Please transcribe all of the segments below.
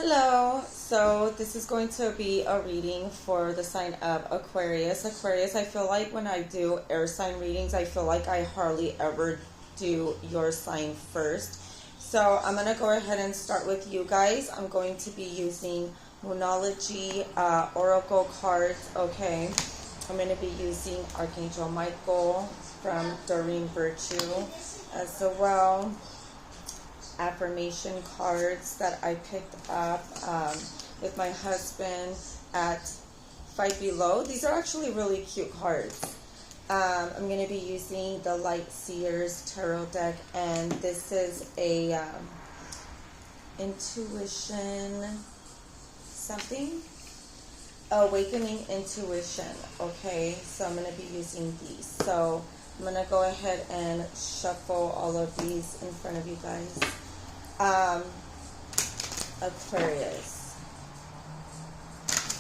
Hello, so this is going to be a reading for the sign of Aquarius. Aquarius, I feel like when I do air sign readings, I feel like I hardly ever do your sign first. So I'm going to go ahead and start with you guys. I'm going to be using Moonology Oracle cards, okay? I'm going to be using Archangel Michael from Doreen Virtue as well. Affirmation cards that I picked up with my husband at Five Below. These are actually really cute cards. I'm going to be using the Light Seers Tarot deck, and this is a intuition something, awakening intuition. Okay, so I'm going to be using these. So I'm going to go ahead and shuffle all of these in front of you guys. Aquarius.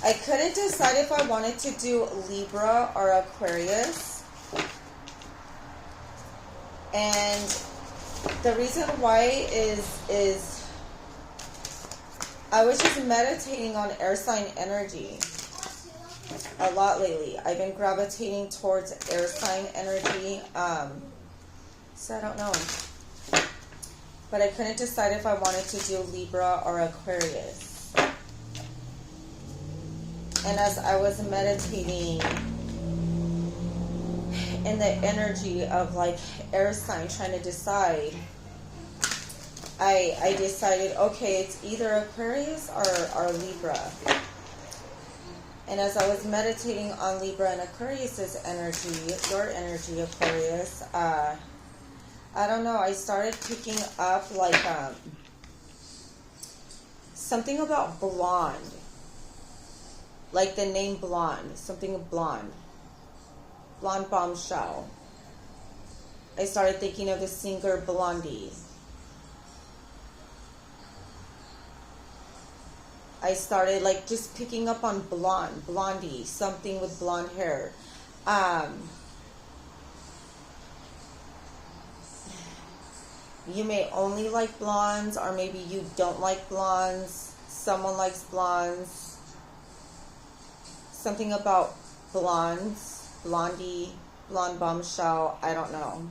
I couldn't decide if I wanted to do Libra or Aquarius. And the reason why is I was just meditating on air sign energy a lot lately. I've been gravitating towards air sign energy. So I don't know. But I couldn't decide if I wanted to do Libra or Aquarius. And as I was meditating in the energy of like air sign, trying to decide, I decided, okay, it's either Aquarius or Libra. And as I was meditating on Libra and Aquarius's energy, your energy, Aquarius, I don't know, I started picking up like something about blonde. Like the name blonde, something blonde. Blonde bombshell. I started thinking of the singer Blondie. I started like just picking up on Blondie, something with blonde hair. You may only like blondes, or maybe you don't like blondes. Someone likes blondes. Something about blondes, Blondie, blonde bombshell, I don't know.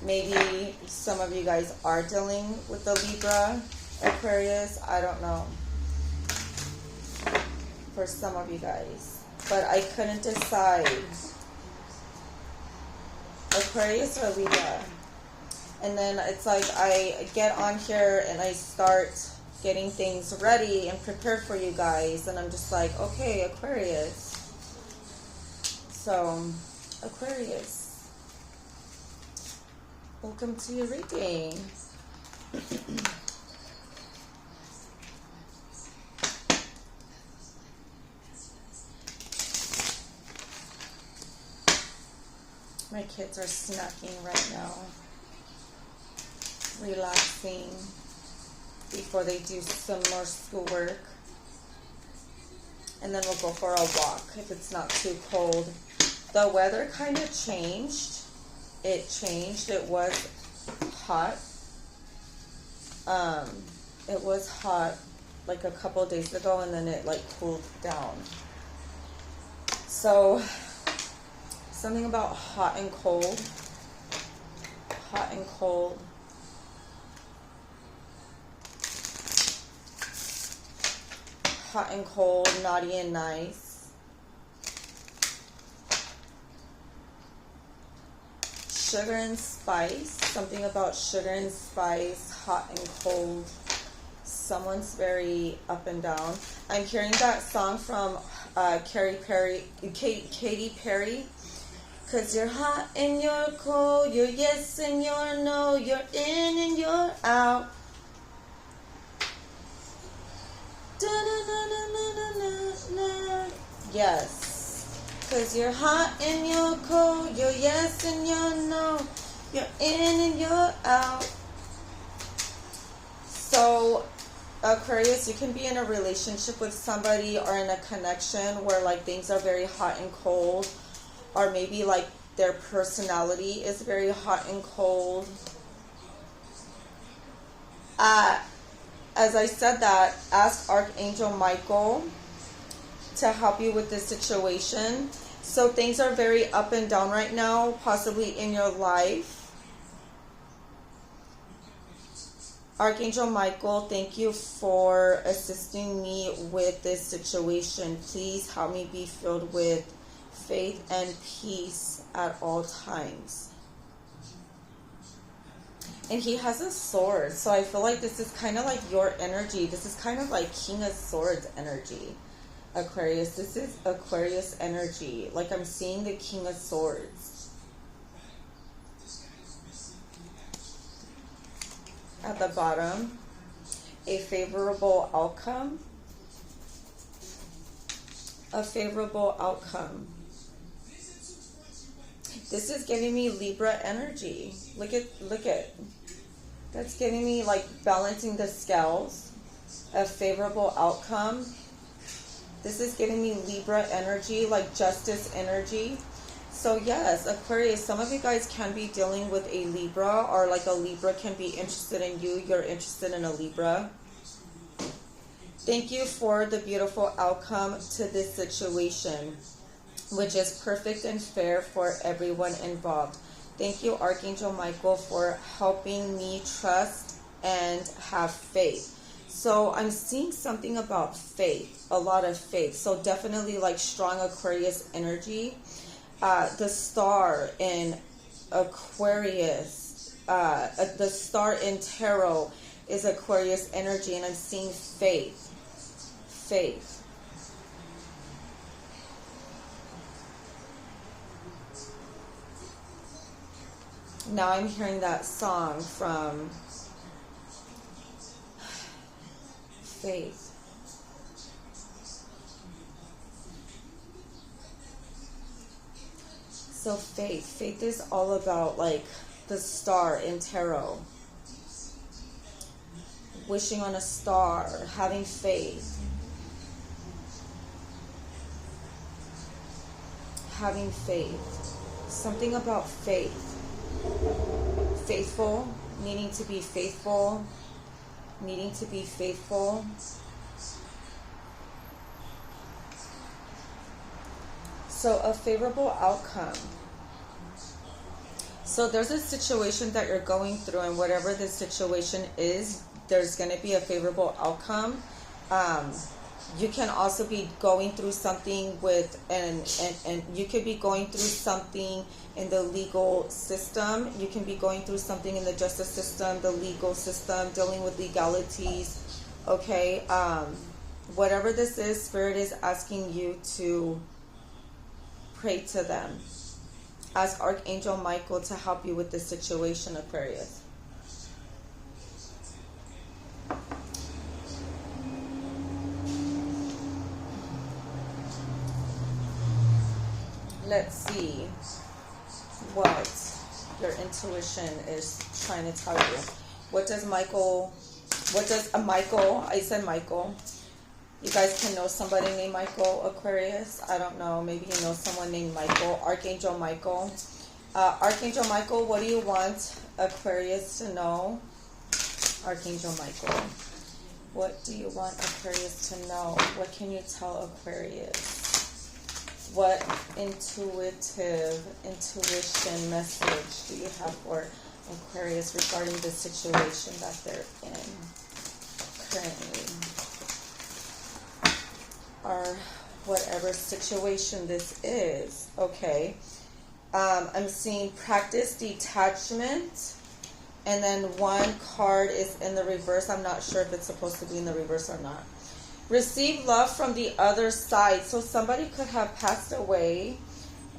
Maybe some of you guys are dealing with the Libra, Aquarius, I don't know. For some of you guys. But I couldn't decide Aquarius or Libra. And then it's like I get on here and I start getting things ready and prepared for you guys. And I'm just like, okay, Aquarius. So, Aquarius, welcome to your reading. My kids are snacking right now, relaxing before they do some more schoolwork. And then we'll go for a walk if it's not too cold. The weather kind of changed. It changed. It was hot. It was hot like a couple of days ago, and then it like cooled down. So something about hot and cold. Hot and cold. Hot and cold, naughty and nice. Sugar and spice. Something about sugar and spice, hot and cold. Someone's very up and down. I'm hearing that song from Katy Perry. 'Cause you're hot and you're cold, you're yes and you're no, you're in and you're out. Yes. 'Cause you're hot and you're cold, you're yes and you're no, you're in and you're out. So, Aquarius, you can be in a relationship with somebody or in a connection where like things are very hot and cold. Or maybe like Their personality is very hot and cold. As I said that, ask Archangel Michael to help you with this situation. So things are very up and down right now, possibly in your life. Archangel Michael, thank you for assisting me with this situation. Please help me be filled with faith and peace at all times. And he has a sword, so I feel like this is kind of like your energy. This is kind of like King of Swords energy, Aquarius. This is Aquarius energy. Like I'm seeing the King of Swords. At the bottom, a favorable outcome. A favorable outcome. This is giving me Libra energy. Look at. That's giving me like balancing the scales. A favorable outcome. This is giving me Libra energy, like justice energy. So yes, Aquarius, some of you guys can be dealing with a Libra, or like a Libra can be interested in you. You're interested in a Libra. Thank you for the beautiful outcome to this situation, which is perfect and fair for everyone involved. Thank you, Archangel Michael, for helping me trust and have faith. So I'm seeing something about faith, a lot of faith. So definitely like strong Aquarius energy. The star in Aquarius, the star in tarot is Aquarius energy, and I'm seeing faith. Faith. Now I'm hearing that song from Faith. So faith is all about like the star in tarot. Wishing on a star, having faith. Having faith. Something about faith. Faithful, needing to be faithful, needing to be faithful. So a favorable outcome. So there's a situation that you're going through, and whatever this situation is, there's going to be a favorable outcome. You can also be going through something with, and you could be going through something in the legal system. You can be going through something in the justice system, the legal system, dealing with legalities. Okay, whatever this is, Spirit is asking you to pray to them. Ask Archangel Michael to help you with this situation, Aquarius. Let's see what your intuition is trying to tell you. What does Michael, I said Michael. You guys can know somebody named Michael, Aquarius. I don't know. Maybe you know someone named Michael. Archangel Michael. Archangel Michael, what do you want Aquarius to know? Archangel Michael. What do you want Aquarius to know? What can you tell Aquarius? What intuition message do you have for Aquarius regarding the situation that they're in currently? Or whatever situation this is. Okay. I'm seeing practice detachment. And then one card is in the reverse. I'm not sure if it's supposed to be in the reverse or not. Receive love from the other side. So somebody could have passed away.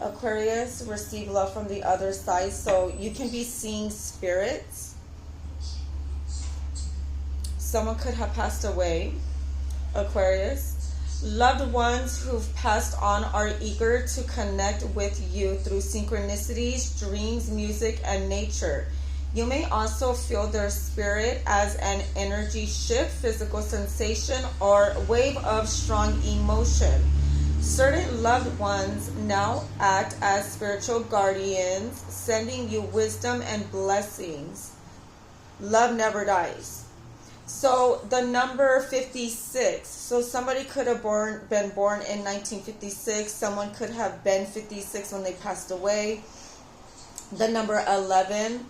Aquarius, receive love from the other side. So you can be seeing spirits. Someone could have passed away. Aquarius. Loved ones who've passed on are eager to connect with you through synchronicities, dreams, music, and nature. You may also feel their spirit as an energy shift, physical sensation, or wave of strong emotion. Certain loved ones now act as spiritual guardians, sending you wisdom and blessings. Love never dies. So the number 56. So somebody could have been born in 1956. Someone could have been 56 when they passed away. The number 11.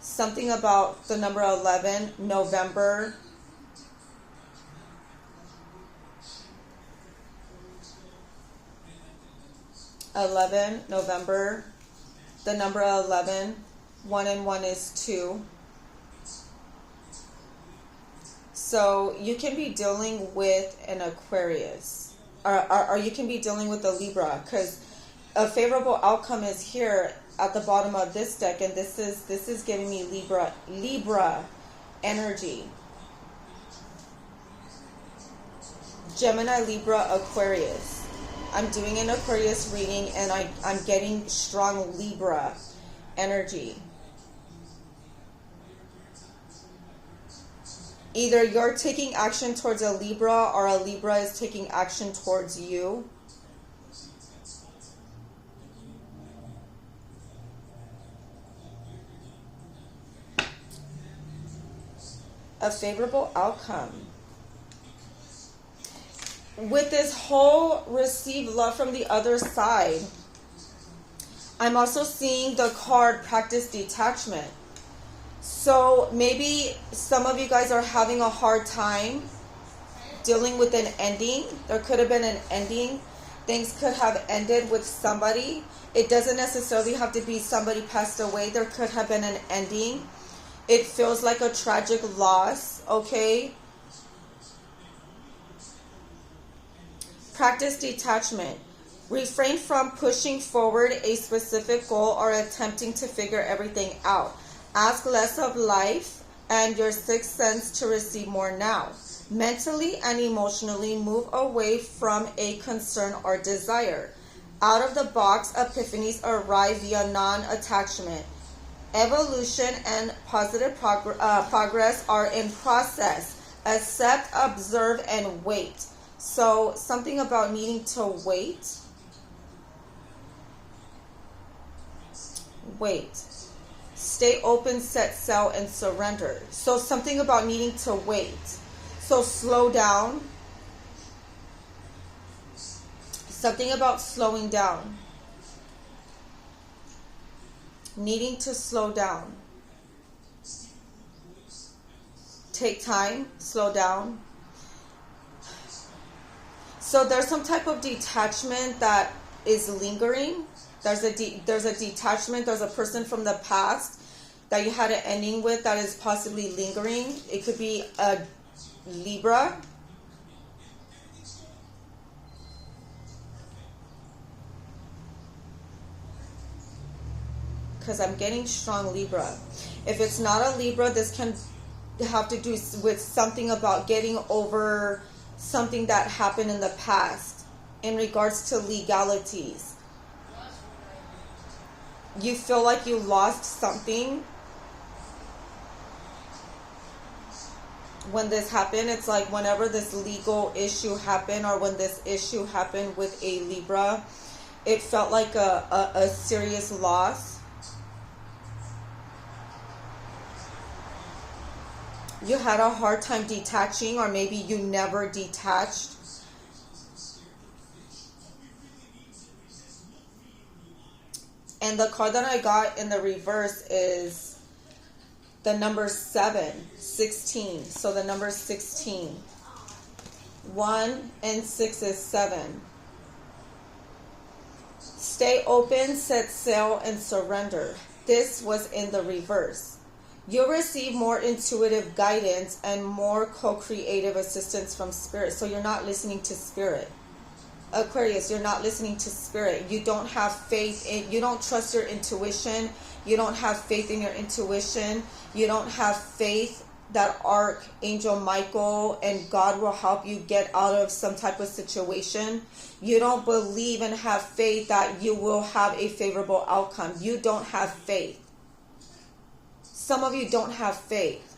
Something about the number 11. November. November. The number 11. 1 and 1 is 2. So you can be dealing with an Aquarius, or you can be dealing with a Libra, because a favorable outcome is here at the bottom of this deck, and this is giving me Libra energy. Gemini, Libra, Aquarius. I'm doing an Aquarius reading, and I'm getting strong Libra energy. Either you're taking action towards a Libra, or a Libra is taking action towards you. A favorable outcome. With this whole receive love from the other side, I'm also seeing the card practice detachment. So maybe some of you guys are having a hard time dealing with an ending. There could have been an ending. Things could have ended with somebody. It doesn't necessarily have to be somebody passed away. There could have been an ending. It feels like a tragic loss, okay? Practice detachment. Refrain from pushing forward a specific goal or attempting to figure everything out. Ask less of life and your sixth sense to receive more now. Mentally and emotionally move away from a concern or desire. Out of the box epiphanies arrive via non-attachment. Evolution and positive progress are in process. Accept, observe, and wait. So something about needing to wait. Wait. Stay open, set sail, and surrender. So something about needing to wait. So slow down. Something about slowing down. Needing to slow down. Take time, slow down. So there's some type of detachment that is lingering. There's a detachment. There's a person from the past that you had an ending with that is possibly lingering. It could be a Libra. Because I'm getting strong Libra. If it's not a Libra, this can have to do with something about getting over something that happened in the past in regards to legalities. You feel like you lost something when this happened. It's like whenever this legal issue happened, or when this issue happened with a Libra, it felt like a serious loss. You had a hard time detaching, or maybe you never detached. And the card that I got in the reverse is the number 7, 16. So the number 16. 1 and 6 is 7. Stay open, set sail, and surrender. This was in the reverse. You'll receive more intuitive guidance and more co-creative assistance from spirit. So you're not listening to spirit. Aquarius, you're not listening to spirit. You don't have faith in, you don't trust your intuition. You don't have faith in your intuition. You don't have faith that Archangel Michael and God will help you get out of some type of situation. You don't believe and have faith that you will have a favorable outcome. You don't have faith. Some of you don't have faith.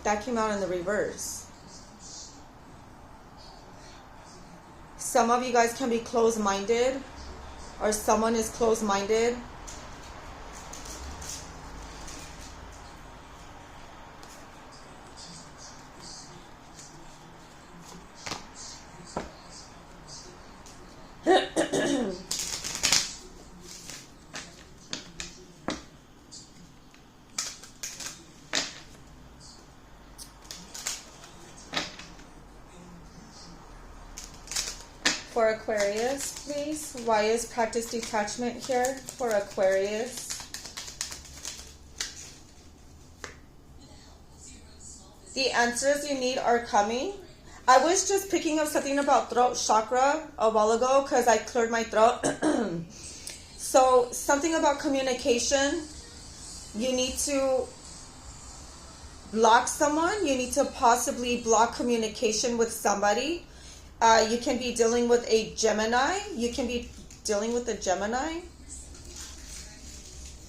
That came out in the reverse. Some of you guys can be closed-minded, or someone is closed-minded. For Aquarius, please. Why is practice detachment here for Aquarius? The answers you need are coming. I was just picking up something about throat chakra a while ago because I cleared my throat. So something about communication. You need to block someone. You need to possibly block communication with somebody. You can be dealing with a Gemini. You can be dealing with a Gemini.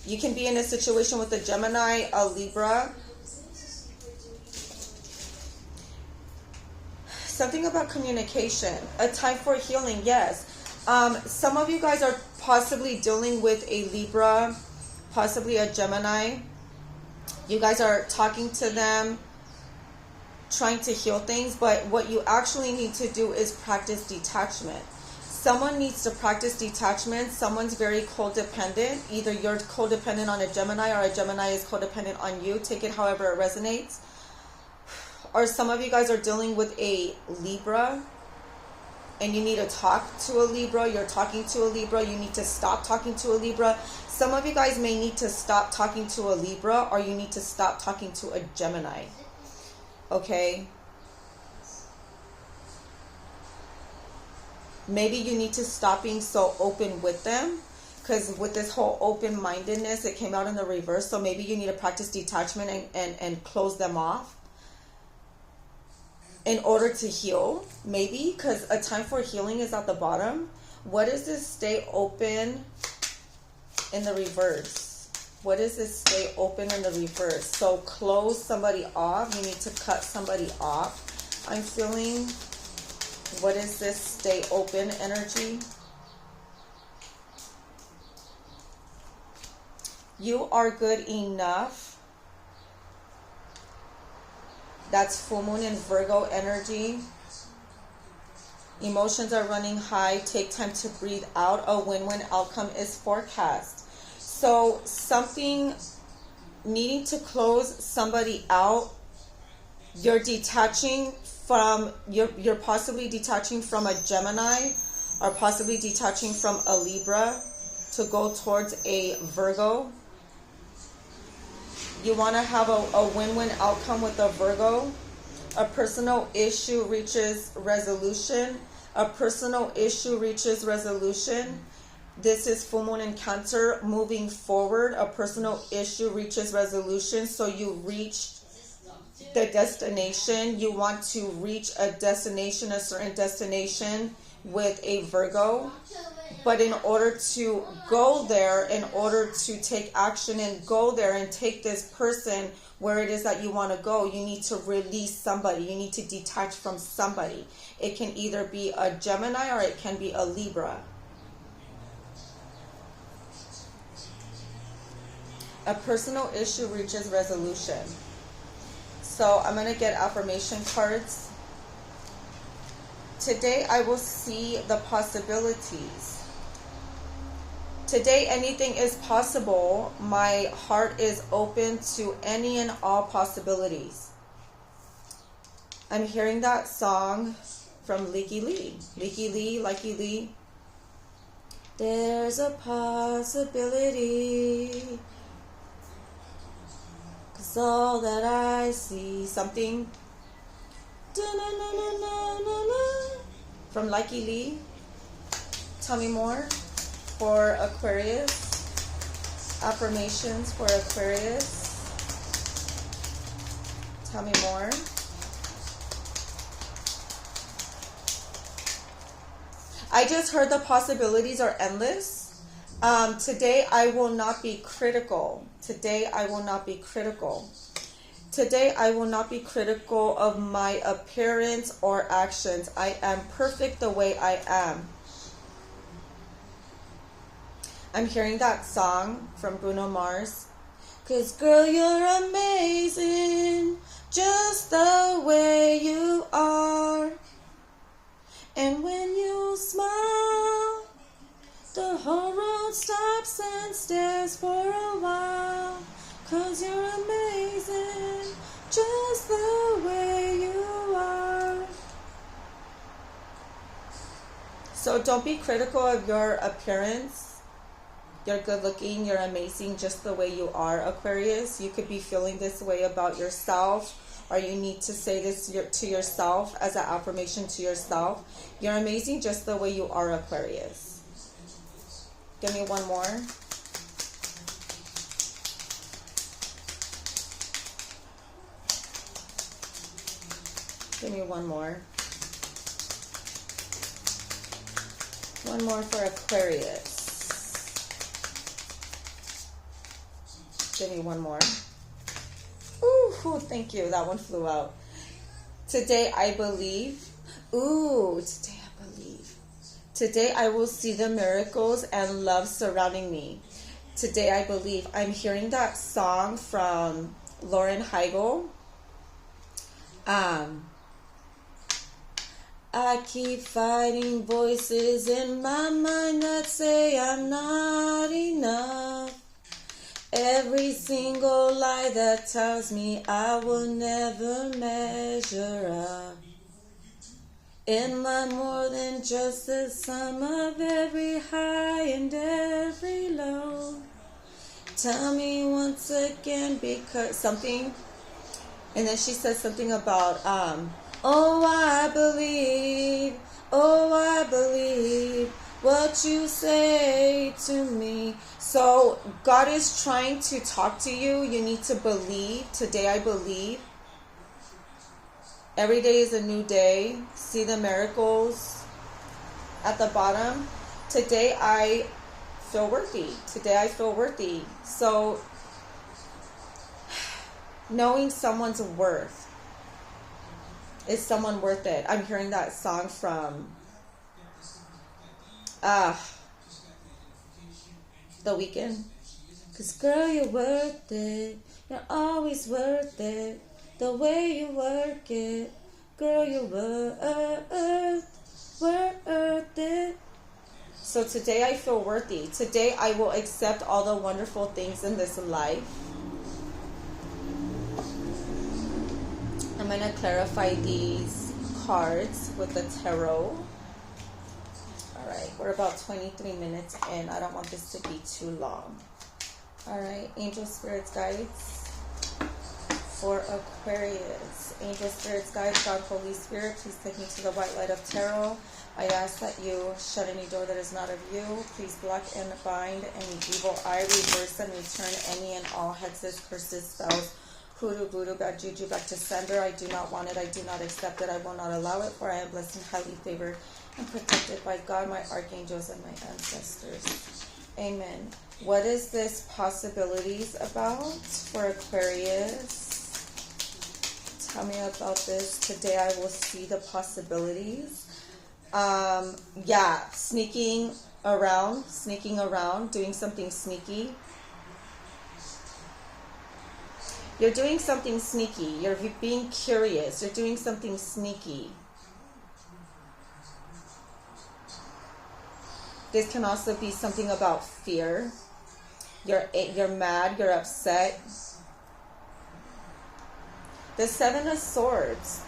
You can be in a situation with a Gemini, a Libra. Something about communication. A time for healing, yes. Some of you guys are possibly dealing with a Libra, possibly a Gemini. You guys are talking to them, trying to heal things, but what you actually need to do is practice detachment. Someone needs to practice detachment. Someone's very codependent. Either you're codependent on a Gemini or a Gemini is codependent on you. Take it however it resonates. Or some of you guys are dealing with a Libra and you need to talk to a Libra. You're talking to a Libra. You need to stop talking to a Libra. Some of you guys may need to stop talking to a Libra, or you need to stop talking to a Gemini. Okay? Maybe you need to stop being so open with them, because with this whole open-mindedness, it came out in the reverse. So maybe you need to practice detachment and close them off in order to heal. Maybe, because a time for healing is at the bottom. What is this stay open in the reverse? What is this stay open in the reverse? So close somebody off. You need to cut somebody off. I'm feeling, what is this stay open energy? You are good enough. That's full moon in Virgo energy. Emotions are running high. Take time to breathe out. A win-win outcome is forecast. So something needing to close somebody out. You're detaching from, you're possibly detaching from a Gemini, or possibly detaching from a Libra to go towards a Virgo. You want to have a win-win outcome with a Virgo. A personal issue reaches resolution. A personal issue reaches resolution. This is full moon in Cancer. Moving forward, a personal issue reaches resolution. So you reach the destination. You want to reach a destination, a certain destination with a Virgo. But in order to go there, in order to take action and go there and take this person where it is that you want to go, you need to release somebody. You need to detach from somebody. It can either be a Gemini or it can be a Libra. A personal issue reaches resolution. So I'm going to get affirmation cards. Today I will see the possibilities. Today anything is possible. My heart is open to any and all possibilities. I'm hearing that song from Leaky Lee. Leaky Lee, Likey Lee. There's a possibility, 'cause all that I see. Something. From Likey Lee. Tell me more. For Aquarius, affirmations for Aquarius. Tell me more. I just heard the possibilities are endless. Today I will not be critical. Today I will not be critical. Today I will not be critical of my appearance or actions. I am perfect the way I am. I'm hearing that song from Bruno Mars. 'Cause girl, you're amazing, just the way you are. And when you smile, the whole world stops and stares for a while. 'Cause you're amazing, just the way you are. So don't be critical of your appearance. You're good looking, you're amazing just the way you are, Aquarius. You could be feeling this way about yourself, or you need to say this to yourself as an affirmation to yourself. You're amazing just the way you are, Aquarius. Give me one more. Give me one more. One more for Aquarius. Give me one more. Ooh, thank you. That one flew out. Today I believe. Ooh, today I believe. Today I will see the miracles and love surrounding me. Today I believe. I'm hearing that song from Lauren Heigl. I keep fighting voices in my mind that say I'm not enough. Every single lie that tells me I will never measure up. Am I more than just the sum of every high and every low? Tell me once again, because something, and then she says something about, oh, I believe what you say to me. So God is trying to talk to you. You need to believe. Today I believe. Every day is a new day. See the miracles at the bottom. Today I feel worthy. Today I feel worthy. So knowing someone's worth. Is someone worth it? I'm hearing that song from The Weeknd. 'Cause girl, you're worth it. You're always worth it. The way you work it. Girl, you're worth it. So today I feel worthy. Today I will accept all the wonderful things in this life. I'm going to clarify these cards with the tarot. Alright, we're about 23 minutes in. I don't want this to be too long. Alright, angel spirits, guides for Aquarius. Angel spirits, guides, God, Holy Spirit, please take me to the white light of tarot. I ask that you shut any door that is not of you. Please block and bind any evil eye, reverse and return any and all hexes, curses, spells, hoodoo, voodoo, bad juju, back to sender. I do not want it. I do not accept it. I will not allow it, for I am blessed and highly favored and protected by God, my archangels, and my ancestors. Amen. What is this possibilities about for Aquarius? Tell me about this. Today I will see the possibilities. Yeah, sneaking around, doing something sneaky. You're doing something sneaky. You're being curious. You're doing something sneaky. This can also be something about fear. You're mad. You're upset. The Seven of Swords.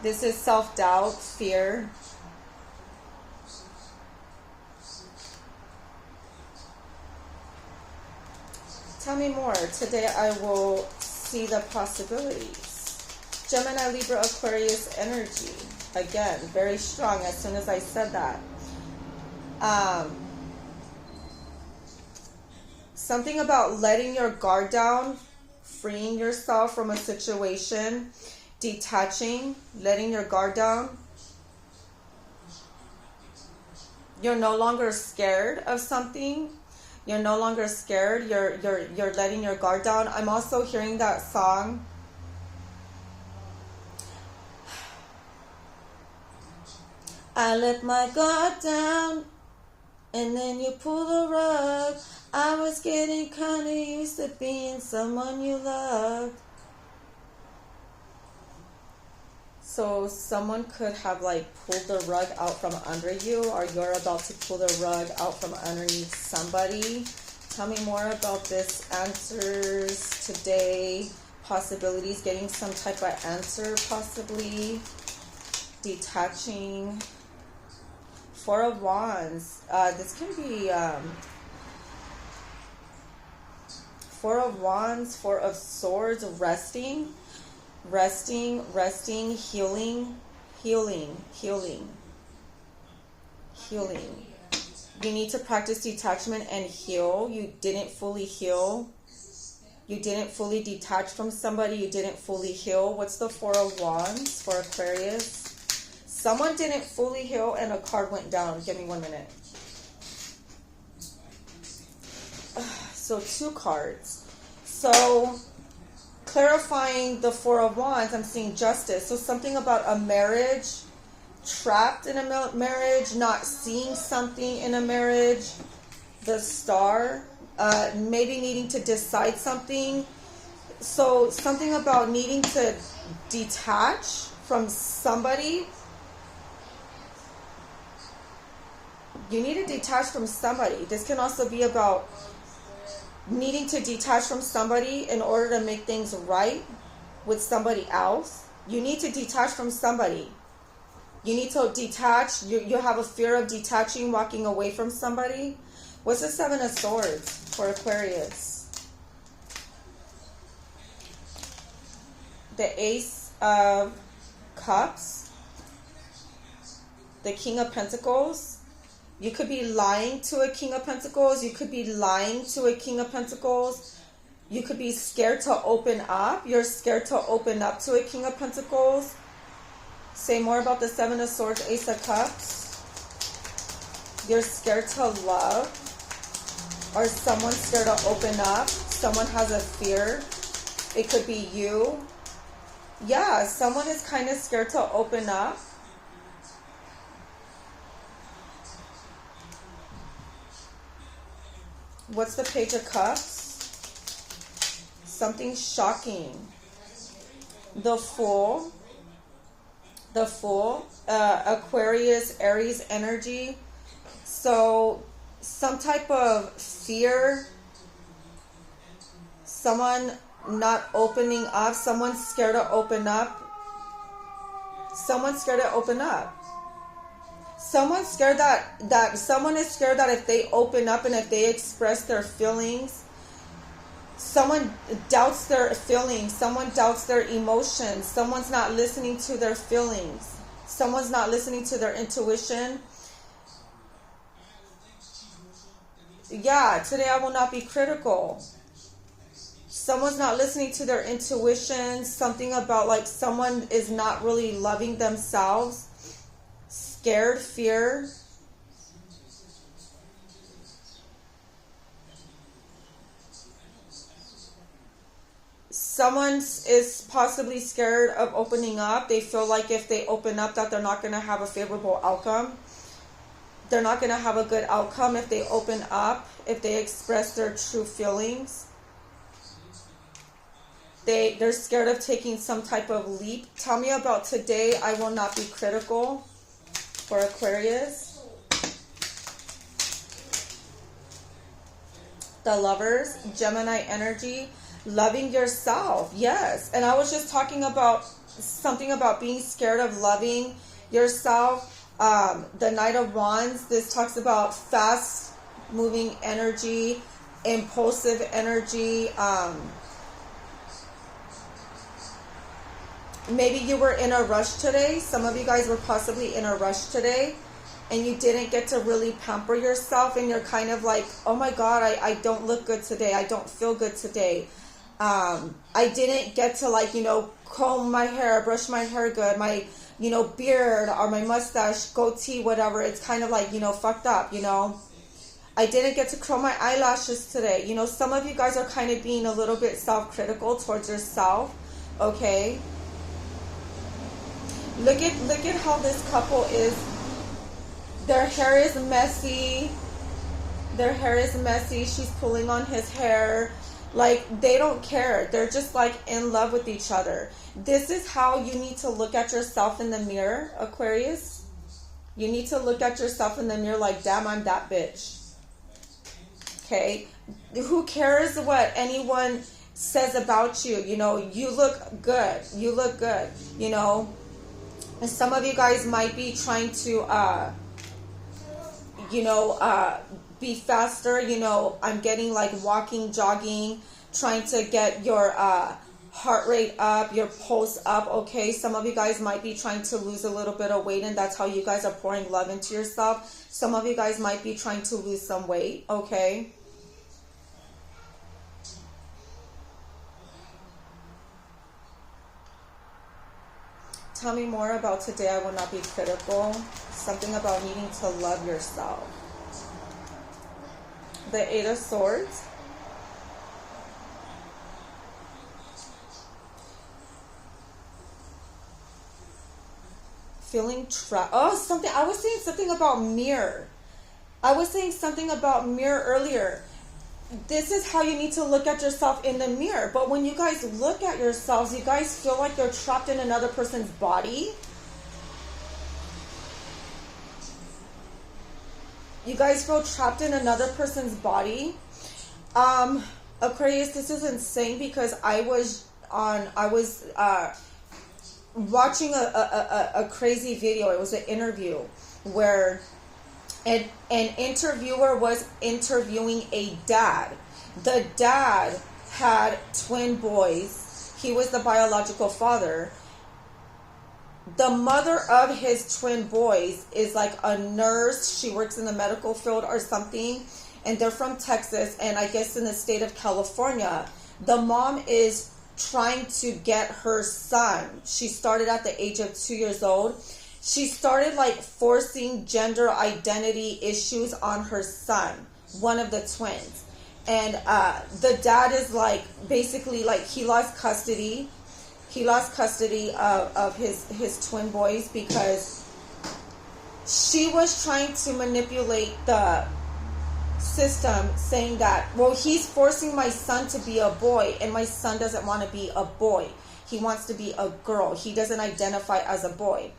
This is self-doubt, fear. Tell me more. Today I will see the possibilities. Gemini, Libra, Aquarius energy. Again, very strong as soon as I said that. Something about letting your guard down, freeing yourself from a situation, detaching, letting your guard down. You're no longer scared of something. You're no longer scared. You're letting your guard down. I'm also hearing that song I let my guard down, and then you pull the rug. I was getting kinda used to being someone you loved. So someone could have like pulled the rug out from under you, or you're about to pull the rug out from underneath somebody. Tell me more about this. Answers today. Possibilities. Getting some type of answer possibly. Detaching. Four of Wands. This can be Four of Wands, Four of Swords, resting, healing. You need to practice detachment and heal. You didn't fully heal. You didn't fully detach from somebody. You didn't fully heal. What's the Four of Wands for Aquarius? Someone didn't fully heal and a card went down. Give me 1 minute. So 2 cards. So clarifying the Four of Wands, I'm seeing justice. So something about a marriage, trapped in a marriage, not seeing something in a marriage. The Star, maybe needing to decide something. So something about needing to detach from somebody. You need to detach from somebody. This can also be about needing to detach from somebody in order to make things right with somebody else. You need to detach from somebody. You need to detach. You have a fear of detaching, walking away from somebody. What's the Seven of Swords for Aquarius? The Ace of Cups. The King of Pentacles. You could be lying to a King of Pentacles. You could be lying to a King of Pentacles. You could be scared to open up. You're scared to open up to a King of Pentacles. Say more about the Seven of Swords, Ace of Cups. You're scared to love. Or someone's scared to open up. Someone has a fear. It could be you. Yeah, someone is kind of scared to open up. What's the Page of Cups? Something shocking. The Fool. The Fool. Aquarius, Aries energy. So some type of fear. Someone not opening up. Someone's scared to open up. Someone's scared to open up. Someone's scared that someone is scared that if they open up and if they express their feelings, someone doubts their feelings, someone doubts their emotions, someone's not listening to their feelings, someone's not listening to their intuition. Yeah, today I will not be critical. Someone's not listening to their intuition, something about like someone is not really loving themselves. Scared, fear. Someone is possibly scared of opening up. They feel like if they open up that they're not going to have a favorable outcome. They're not going to have a good outcome if they open up, if they express their true feelings. They're scared of taking some type of leap. Tell me about today. I will not be critical. For Aquarius, the Lovers, Gemini energy, loving yourself. Yes, and I was just talking about something about being scared of loving yourself. The Knight of Wands, this talks about fast moving energy, impulsive energy. Maybe you were in a rush today. Some of you guys were possibly in a rush today and you didn't get to really pamper yourself and you're kind of like, oh my God, I don't look good today. I don't feel good today. I didn't get to like, comb my hair, brush my hair good, my, beard or my mustache, goatee, whatever. It's kind of like, fucked up, I didn't get to curl my eyelashes today. Some of you guys are kind of being a little bit self-critical towards yourself. Okay. Look at how this couple is Their hair is messy. Their hair is messy. She's pulling on his hair. Like, they don't care. They're just like in love with each other. This is how you need to look at yourself in the mirror, Aquarius. You need to look at yourself in the mirror like, damn, I'm that bitch. Okay? Who cares what anyone says about you? You know, you look good. You look good, you know. And some of you guys might be trying to, be faster. You know, I'm getting like walking, jogging, trying to get your heart rate up, your pulse up, okay? Some of you guys might be trying to lose a little bit of weight, and that's how you guys are pouring love into yourself. Some of you guys might be trying to lose some weight, okay? Tell me more about today. I will not be critical. Something about needing to love yourself. The Eight of Swords. Feeling trapped. Oh, something. I was saying something about mirror. I was saying something about mirror earlier. This is how you need to look at yourself in the mirror. But when you guys look at yourselves, you guys feel like you're trapped in another person's body. You guys feel trapped in another person's body. Aquarius, this is insane because I was watching a crazy video. It was an interview where an interviewer was interviewing a dad. The dad had twin boys. He was the biological father. The mother of his twin boys is like a nurse. She works in the medical field or something. And they're from Texas, and I guess in the state of California. The mom is trying to get her son. She started at the age of 2 years old. She started like forcing gender identity issues on her son, one of the twins. And the dad is like, basically like he lost custody. He lost custody of his twin boys because she was trying to manipulate the system, saying that, well, he's forcing my son to be a boy, and my son doesn't want to be a boy. He wants to be a girl. He doesn't identify as a boy.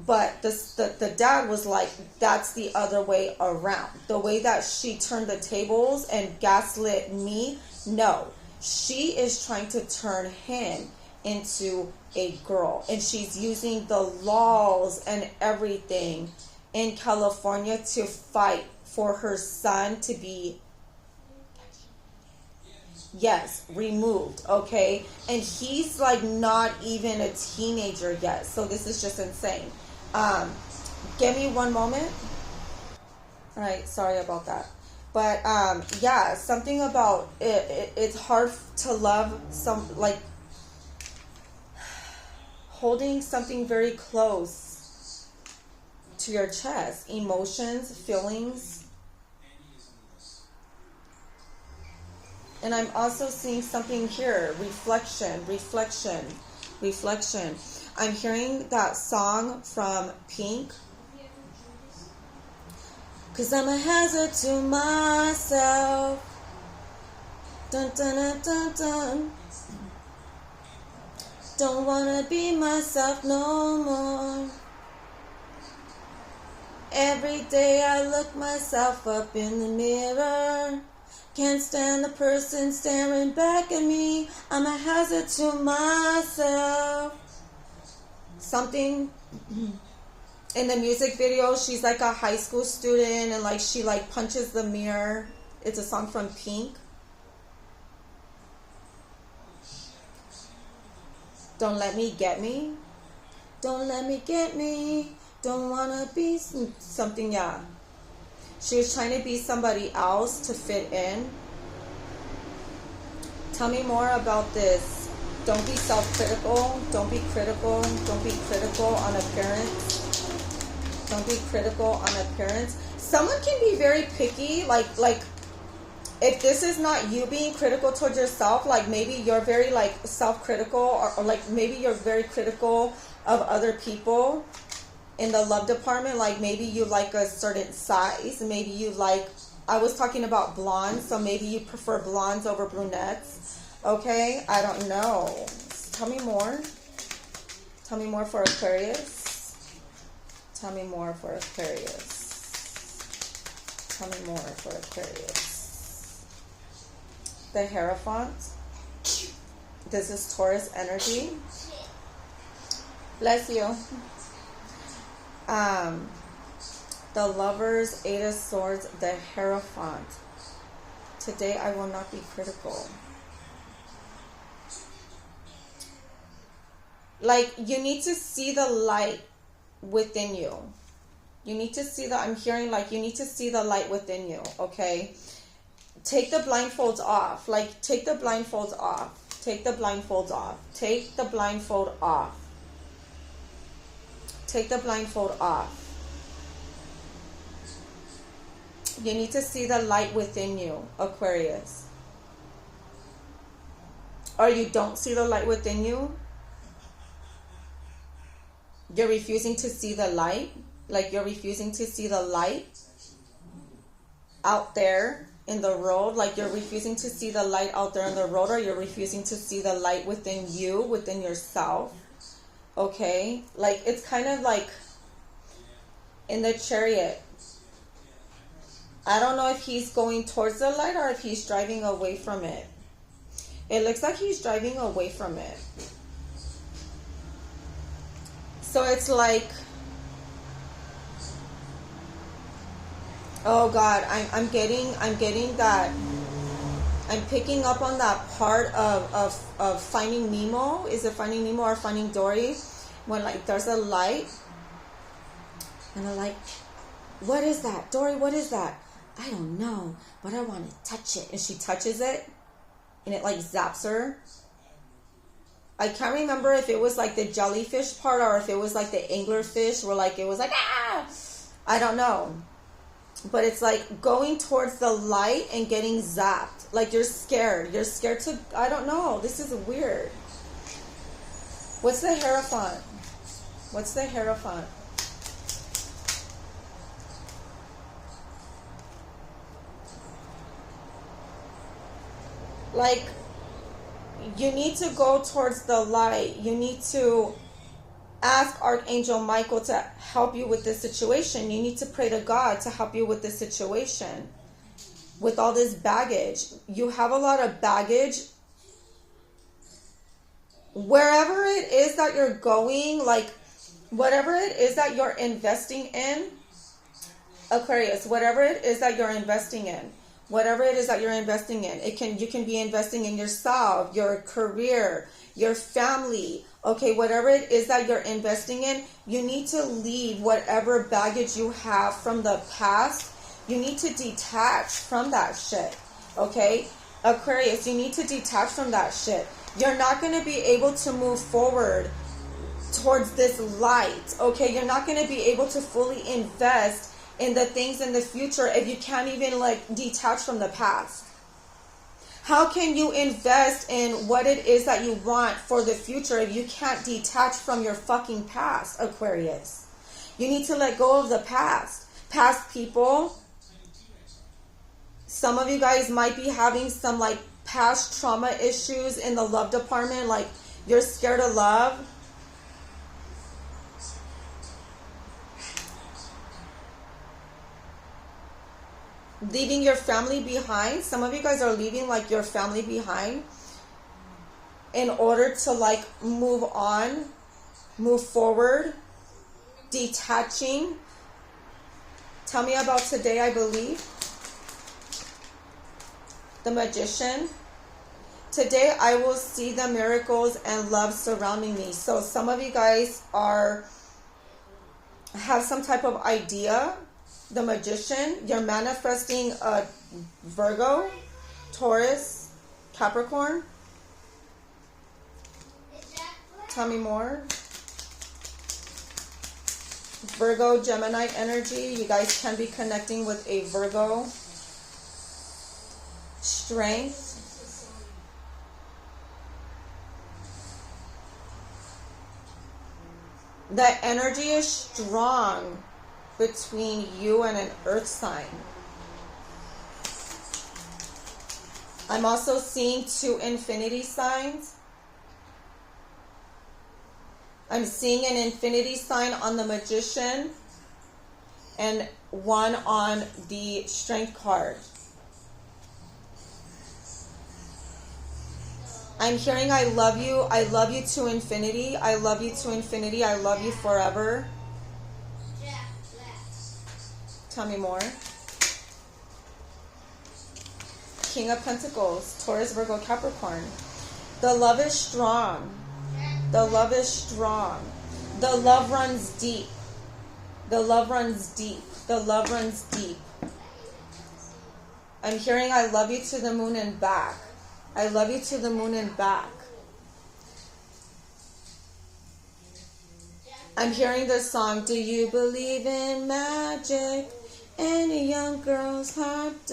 But the dad was like, that's the other way around. The way that she turned the tables and gaslit me, no. She is trying to turn him into a girl. And she's using the laws and everything in California to fight for her son to be, yes, removed, okay? And he's like not even a teenager yet. So this is just insane. Give me one moment. All right, sorry about that. But yeah, something about it's hard to love some, like holding something very close to your chest, emotions, feelings. And I'm also seeing something here, reflection. I'm hearing that song from Pink. 'Cause I'm a hazard to myself. Dun, dun, dun, dun, dun. Don't wanna be myself no more. Every day I look myself up in the mirror. Can't stand the person staring back at me. I'm a hazard to myself. Something in the music video, she's like a high school student and like she like punches the mirror. It's a song from Pink. Don't let me get me. Don't let me get me. Don't wanna be something, yeah. She was trying to be somebody else to fit in. Tell me more about this. Don't be self-critical. Don't be critical. Don't be critical on appearance. Don't be critical on appearance. Someone can be very picky. Like if this is not you being critical towards yourself, like maybe you're very like self-critical or like maybe you're very critical of other people. in the love department, like maybe you like a certain size, maybe you like, I was talking about blondes, so maybe you prefer blondes over brunettes. Okay, I don't know. Tell me more. Tell me more for Aquarius. Tell me more for Aquarius. Tell me more for Aquarius. The Hierophant. This is Taurus energy. Bless you. The Lovers, Eight of Swords, the Hierophant. Today I will not be critical. Like, you need to see the light within you. You need to see the, I'm hearing like you need to see the light within you, okay? Take the blindfolds off. Like, take the blindfolds off. Take the blindfolds off. Take the blindfold off. Take the blindfold off. You need to see the light within you, Aquarius. Or you don't see the light within you. You're refusing to see the light. Like, you're refusing to see the light out there in the road. Like, you're refusing to see the light out there in the road, or you're refusing to see the light within you, within yourself. Okay? Like, it's kind of like in the Chariot. I don't know if he's going towards the light or if he's driving away from it. It looks like he's driving away from it. So it's like, oh God, I'm getting that, I'm picking up on that part of Finding Nemo. Is it Finding Nemo or Finding Dory? When like there's a light and they're like, what is that? Dory, what is that? I don't know, but I want to touch it. And she touches it and it like zaps her. I can't remember if it was like the jellyfish part or if it was like the anglerfish where like it was like, ah! I don't know. But it's like going towards the light and getting zapped. Like you're scared. You're scared to, I don't know. This is weird. What's the Hierophant? What's the Hierophant? Like, you need to go towards the light. You need to ask Archangel Michael to help you with this situation. You need to pray to God to help you with this situation. With all this baggage. You have a lot of baggage. Wherever it is that you're going, like, whatever it is that you're investing in, Aquarius, whatever it is that you're investing in, whatever it is that you're investing in, you can be investing in yourself, your career, your family. Okay, whatever it is that you're investing in, you need to leave whatever baggage you have from the past. You need to detach from that shit. Okay, Aquarius, you need to detach from that shit. You're not going to be able to move forward towards this light. Okay, you're not going to be able to fully invest in the things in the future if you can't even like detach from the past. How can you invest in what it is that you want for the future if you can't detach from your fucking past, Aquarius? You need to let go of the past. Past people. Some of you guys might be having some like past trauma issues in the love department. Like you're scared of love. Leaving your family behind. Some of you guys are leaving like your family behind in order to like move on, move forward, detaching. Tell me about today, I believe. The Magician. Today I will see the miracles and love surrounding me. So some of you guys have some type of idea. The Magician, you're manifesting a Virgo, Taurus, Capricorn. Tell me more. Virgo, Gemini energy. You guys can be connecting with a Virgo. Strength. The energy is strong between you and an earth sign. I'm also seeing 2 infinity signs. I'm seeing an infinity sign on the Magician and 1 on the Strength card. I'm hearing I love you to infinity, I love you to infinity, I love you forever. Tell me more. King of Pentacles, Taurus, Virgo, Capricorn. The love is strong. The love is strong. The love runs deep. The love runs deep. The love runs deep. I'm hearing I love you to the moon and back. I love you to the moon and back. I'm hearing this song, do you believe in magic? Any young girl's heart.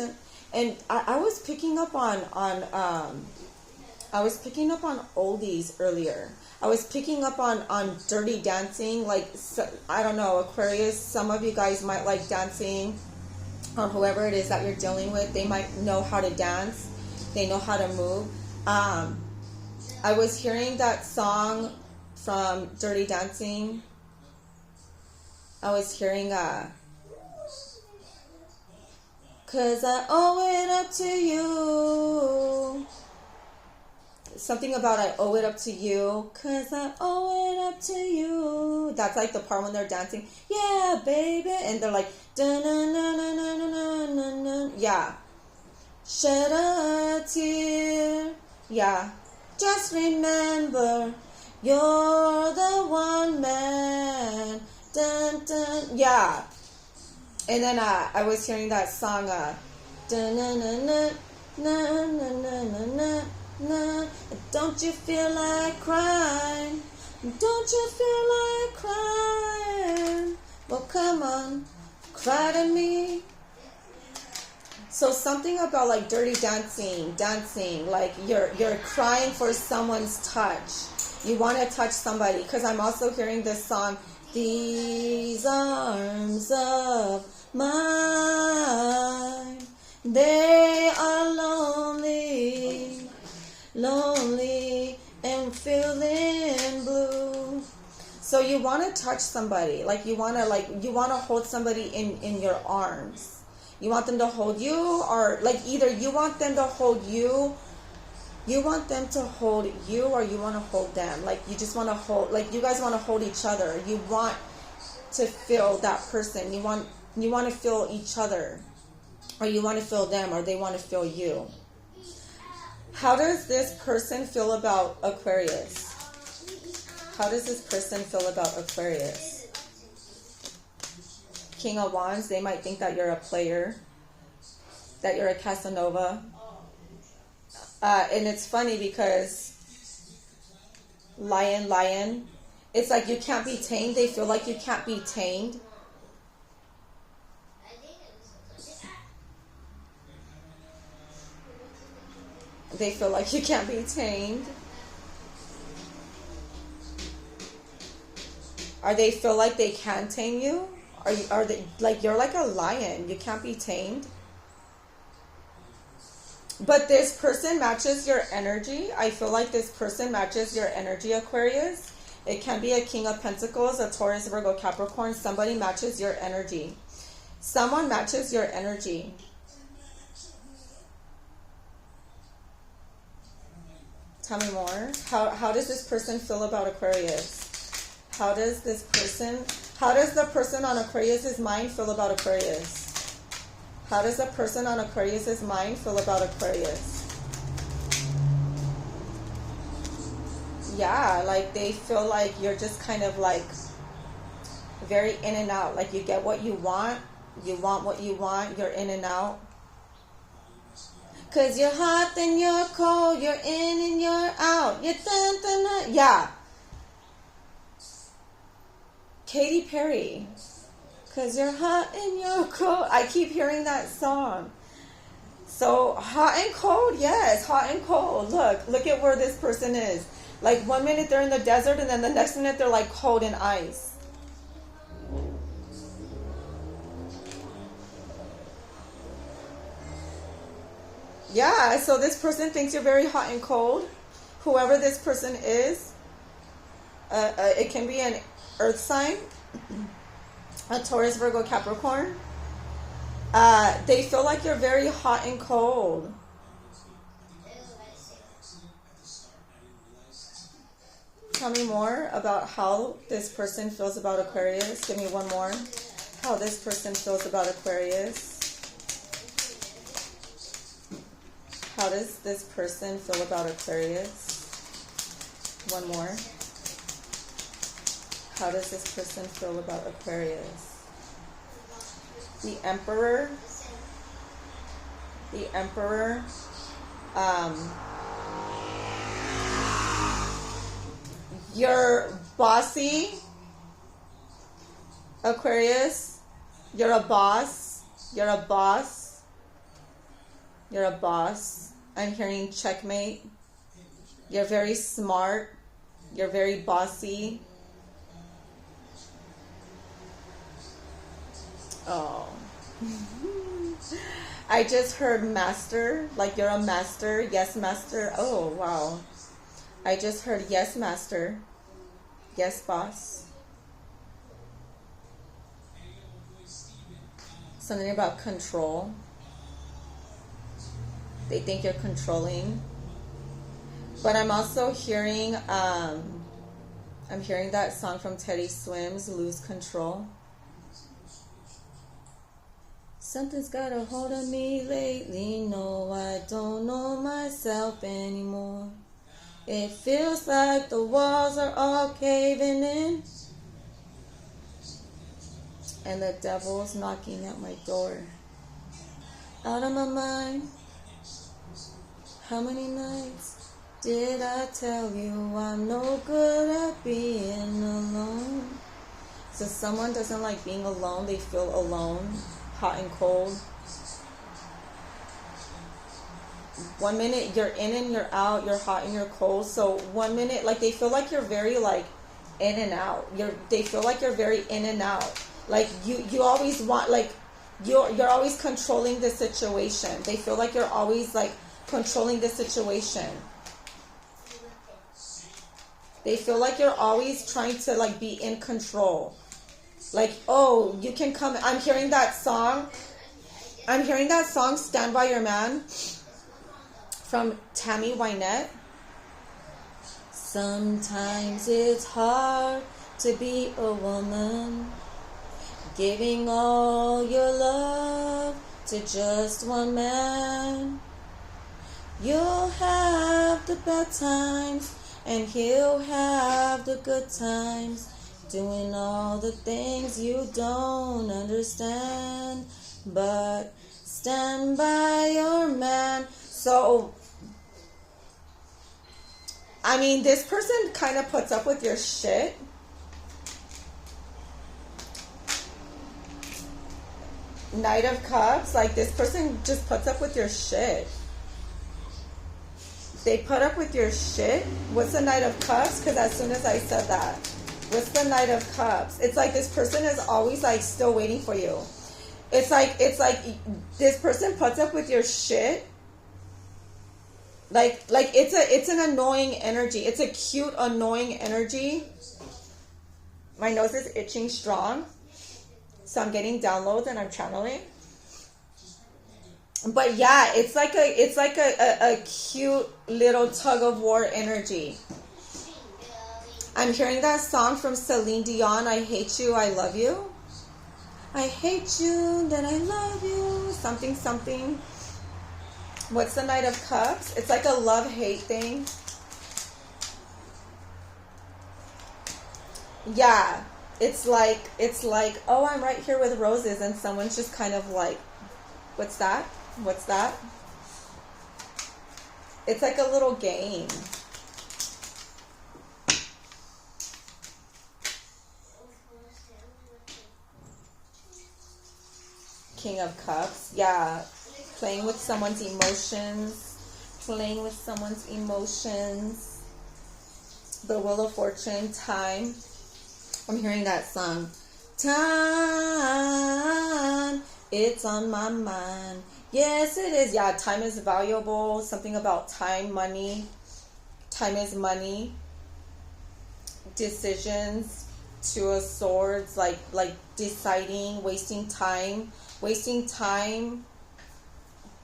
And I was picking up on oldies earlier. I was picking up on Dirty Dancing. Like, I don't know, Aquarius, some of you guys might like dancing, or whoever it is that you're dealing with, they might know how to dance. They know how to move. I was hearing that song from Dirty Dancing. I was hearing 'cause I owe it up to you. Something about I owe it up to you, 'cause I owe it up to you. That's like the part when they're dancing. Yeah, baby. And they're like, da-na-na-na-na-na-na-na. Yeah. Shed a tear. Yeah. Just remember, you're the one man. Dun, dun. Yeah. And then I was hearing that song, na. Don't you feel like crying? Don't you feel like crying? Well, come on, cry to me. So something about like Dirty Dancing, like you're crying for someone's touch. You want to touch somebody. Because I'm also hearing this song, these arms of mine, they are lonely and feeling blue. So you want to touch somebody, like you want to hold somebody in your arms. You want them to hold you, or like either you want them to hold you, or you want to hold them. Like you just want to hold, like you guys want to hold each other. You want to feel that person. You want to feel each other, or you want to feel them, or they want to feel you. How does this person feel about Aquarius? How does this person feel about Aquarius? King of Wands, they might think that you're a player, that you're a Casanova. And it's funny because lion, it's like you can't be tamed. They feel like you can't be tamed. They feel like you can't be tamed. Or they feel like they can tame you. Are they like you're like a lion? You can't be tamed. But this person matches your energy. I feel like this person matches your energy, Aquarius. It can be a King of Pentacles, a Taurus, Virgo, Capricorn. Somebody matches your energy. Someone matches your energy. Tell me more. How does this person feel about Aquarius? How does the person on Aquarius's mind feel about Aquarius? How does the person on Aquarius's mind feel about Aquarius? Yeah, like they feel like you're just kind of like very in and out. Like you get what you want what you want, you're in and out. 'Cause you're hot, then you're cold, you're in and you're out. You're dun, dun, dun. Yeah. Katy Perry. 'Cause you're hot and you're cold. I keep hearing that song. So hot and cold, yes, hot and cold. Look at where this person is. Like 1 minute they're in the desert and then the next minute they're like cold in ice. Yeah, so this person thinks you're very hot and cold. Whoever this person is, it can be an earth sign, a Taurus, Virgo, Capricorn. They feel like you're very hot and cold. Tell me more about how this person feels about Aquarius. Give me one more. How this person feels about Aquarius. How does this person feel about Aquarius? One more. How does this person feel about Aquarius? The Emperor. The Emperor. You're bossy, Aquarius. You're a boss. You're a boss. You're a boss. I'm hearing checkmate. You're very smart. You're very bossy. Oh. I just heard master. Like you're a master. Yes, master. Oh, wow. I just heard yes, master. Yes, boss. Something about control. They think you're controlling. But I'm also hearing, I'm hearing that song from Teddy Swims, Lose Control. Something's got a hold of me lately. No, I don't know myself anymore. It feels like the walls are all caving in. And the devil's knocking at my door. Out of my mind. How many nights did I tell you I'm no good at being alone? So someone doesn't like being alone. They feel alone, hot and cold. 1 minute you're in and you're out, you're hot and you're cold. So 1 minute, like they feel like you're very like in and out. They feel like you're very in and out. Like you always want, like you're always controlling the situation. They feel like you're always like controlling the situation. They feel like you're always trying to like be in control. Like, oh, you can come. I'm hearing that song. Stand By Your Man, from Tammy Wynette. Sometimes it's hard to be a woman, giving all your love to just one man. You'll have the bad times and he'll have the good times, doing all the things you don't understand, but stand by your man. So I mean, this person kind of puts up with your shit. Knight of Cups, like this person just puts up with your shit. They put up with your shit. What's the Knight of Cups? Because as soon as I said that, what's the Knight of Cups? It's like this person is always like still waiting for you. It's like this person puts up with your shit. Like it's an annoying energy. It's a cute, annoying energy. My nose is itching strong, so I'm getting downloads and I'm channeling. But yeah, it's like a cute little tug of war energy. I'm hearing that song from Celine Dion, I Hate You, I Love You. I hate you, then I love you. Something, something. What's the Knight of Cups? It's like a love-hate thing. Yeah. It's like, oh, I'm right here with roses, and someone's just kind of like, what's that? What's that? It's like a little game. King of Cups. Yeah. Playing with someone's emotions. Playing with someone's emotions. The Wheel of Fortune, time. I'm hearing that song. Time, it's on my mind. Yes, it is. Yeah, time is valuable. Something about time, money. Time is money. Decisions, Two of Swords, like deciding, wasting time,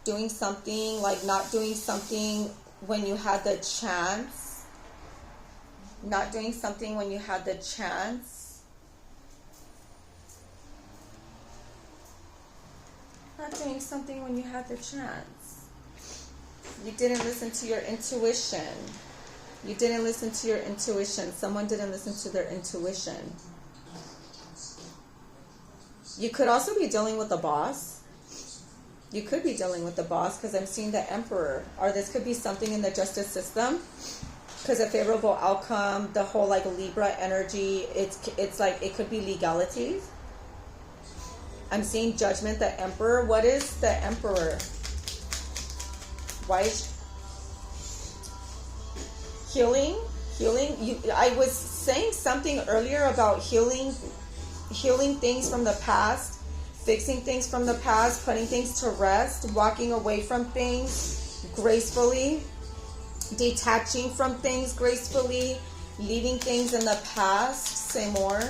doing something, like not doing something when you had the chance. Not doing something when you had the chance. Not doing something when you had the chance. You didn't listen to your intuition. You didn't listen to your intuition. Someone didn't listen to their intuition. You could also be dealing with the boss. You could be dealing with the boss because I'm seeing the Emperor. Or this could be something in the justice system. Because a favorable outcome, the whole like Libra energy, it's like it could be legalities. I'm seeing Judgment, the Emperor. What is the Emperor? Why is healing? I was saying something earlier about healing things from the past, fixing things from the past, putting things to rest, walking away from things gracefully, detaching from things gracefully, leaving things in the past. Say more.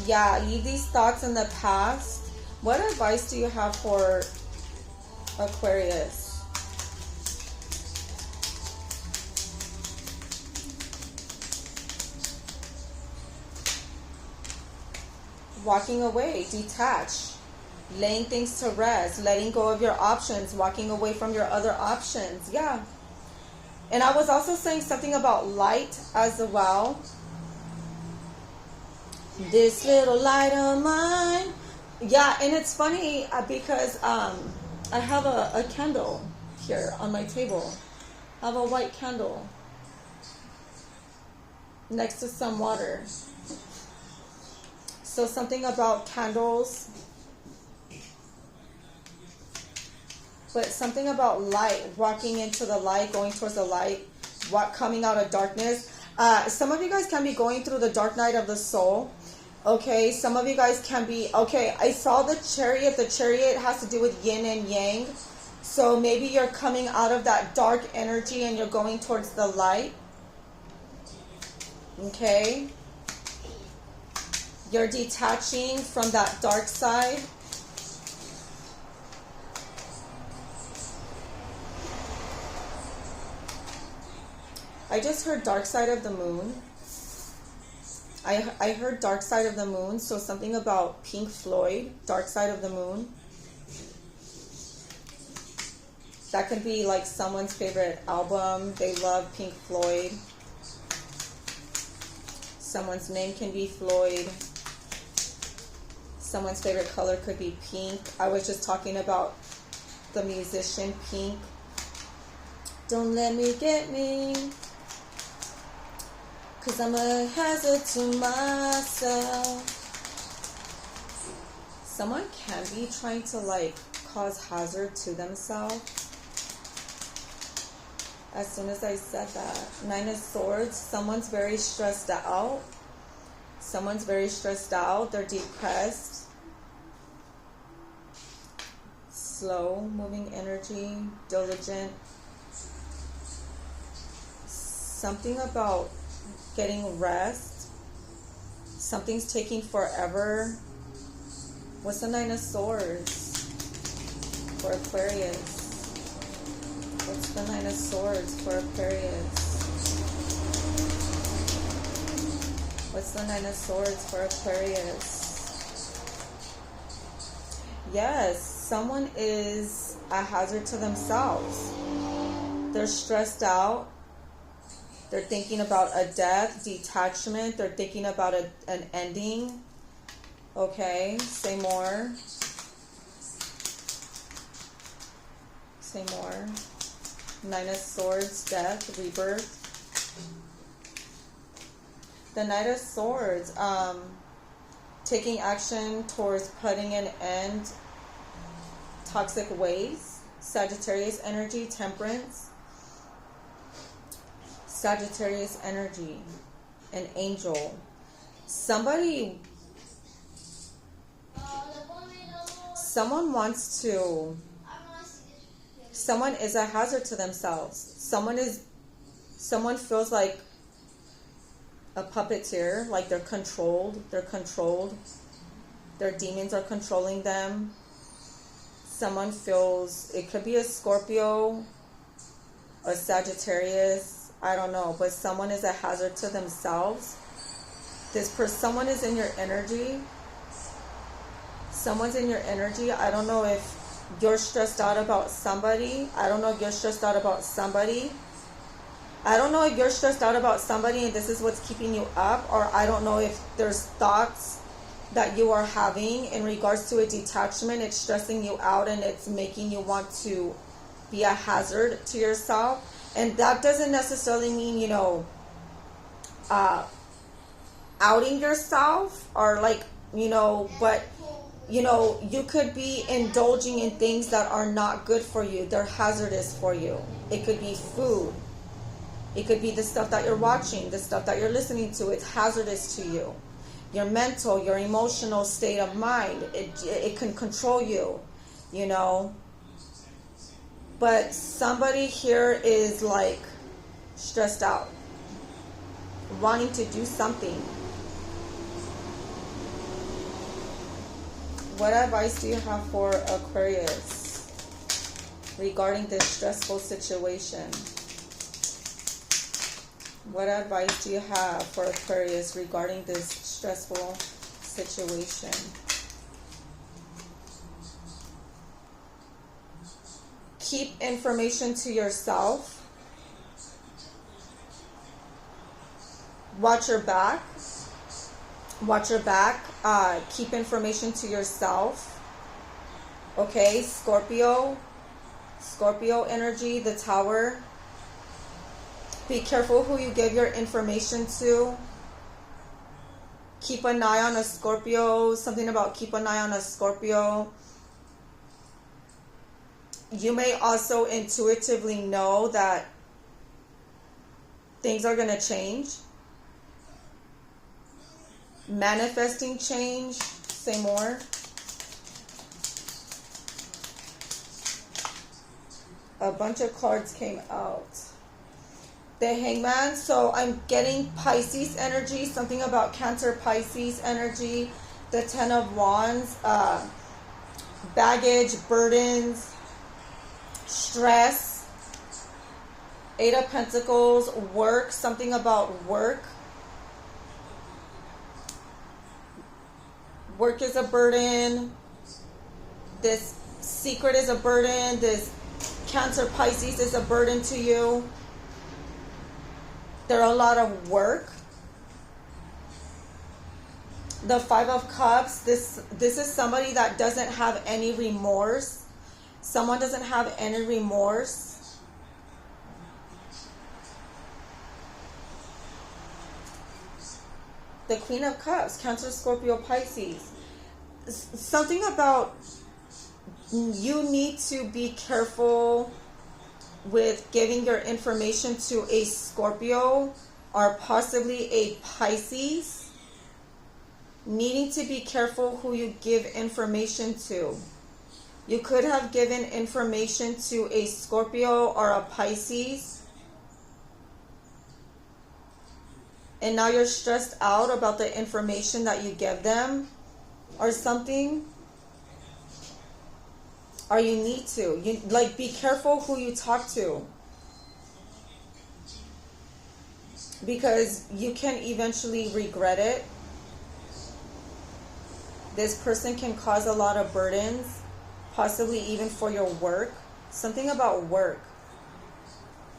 Yeah, leave these thoughts in the past. What advice do you have for Aquarius? Walking away, detach, laying things to rest, letting go of your options, walking away from your other options. Yeah. And I was also saying something about light as well. This little light of mine. Yeah, and it's funny because I have a candle here on my table. I have a white candle next to some water. So something about candles, but something about light, walking into the light, going towards the light, coming out of darkness. Some of you guys can be going through the dark night of the soul. Okay, some of you guys can be, okay, I saw the chariot. The chariot has to do with yin and yang. So maybe you're coming out of that dark energy and you're going towards the light. Okay. You're detaching from that dark side. I just heard dark side of the moon. I heard dark side of the moon, so something about Pink Floyd, dark side of the moon. That could be like someone's favorite album. They love Pink Floyd. Someone's name can be Floyd. Someone's favorite color could be pink. I was just talking about the musician Pink. Don't let me get me, 'cause I'm a hazard to myself. Someone can be trying to like cause hazard to themselves. As soon as I said that, 9 of Swords, someone's very stressed out. Someone's very stressed out. They're depressed. Slow moving energy, diligent. Something about getting rest. Something's taking forever. What's the 9 of Swords for Aquarius? What's the 9 of Swords for Aquarius? What's the 9 of Swords for Aquarius? Yes, someone is a hazard to themselves. They're stressed out. They're thinking about a death, detachment. They're thinking about an ending. Okay, say more. Say more. 9 of Swords, death, rebirth. The Knight of Swords, taking action towards putting an end toxic ways. Sagittarius energy, temperance. Sagittarius energy, an angel. Someone wants to, someone is a hazard to themselves. Someone feels like a puppeteer, like they're controlled. Their demons are controlling them. Someone feels, it could be a Scorpio, a Sagittarius, I don't know, but someone is a hazard to themselves. Someone is in your energy. Someone's in your energy. I don't know if you're stressed out about somebody. I don't know if you're stressed out about somebody. I don't know if you're stressed out about somebody and this is what's keeping you up, or I don't know if there's thoughts that you are having in regards to a detachment. It's stressing you out and it's making you want to be a hazard to yourself. And that doesn't necessarily mean, outing yourself or but you could be indulging in things that are not good for you. They're hazardous for you. It could be food. It could be the stuff that you're watching, the stuff that you're listening to. It's hazardous to you. Your mental, your emotional state of mind, it can control you, But somebody here is like stressed out, wanting to do something. What advice do you have for Aquarius regarding this stressful situation? What advice do you have for Aquarius regarding this stressful situation? Keep information to yourself. Watch your back. Watch your back. Keep information to yourself. Okay, Scorpio energy, the Tower. Be careful who you give your information to. Keep an eye on a Scorpio. Something about keep an eye on a Scorpio. You may also intuitively know that things are going to change. Manifesting change. Say more. A bunch of cards came out. The Hangman. So I'm getting Pisces energy. Something about Cancer Pisces energy. The Ten of Wands. Baggage, burdens, stress. Eight of Pentacles. Work. Something about work. Work is a burden. This secret is a burden. This Cancer Pisces is a burden to you. There are a lot of work. The Five of Cups. This is somebody that doesn't have any remorse. Someone doesn't have any remorse. The Queen of Cups. Cancer, Scorpio, Pisces. Something about you need to be careful with giving your information to a Scorpio or possibly a Pisces. Needing to be careful who you give information to. You could have given information to a Scorpio or a Pisces, and now you're stressed out about the information that you give them or something. Or you need to. Be careful who you talk to. Because you can eventually regret it. This person can cause a lot of burdens. Possibly even for your work. Something about work.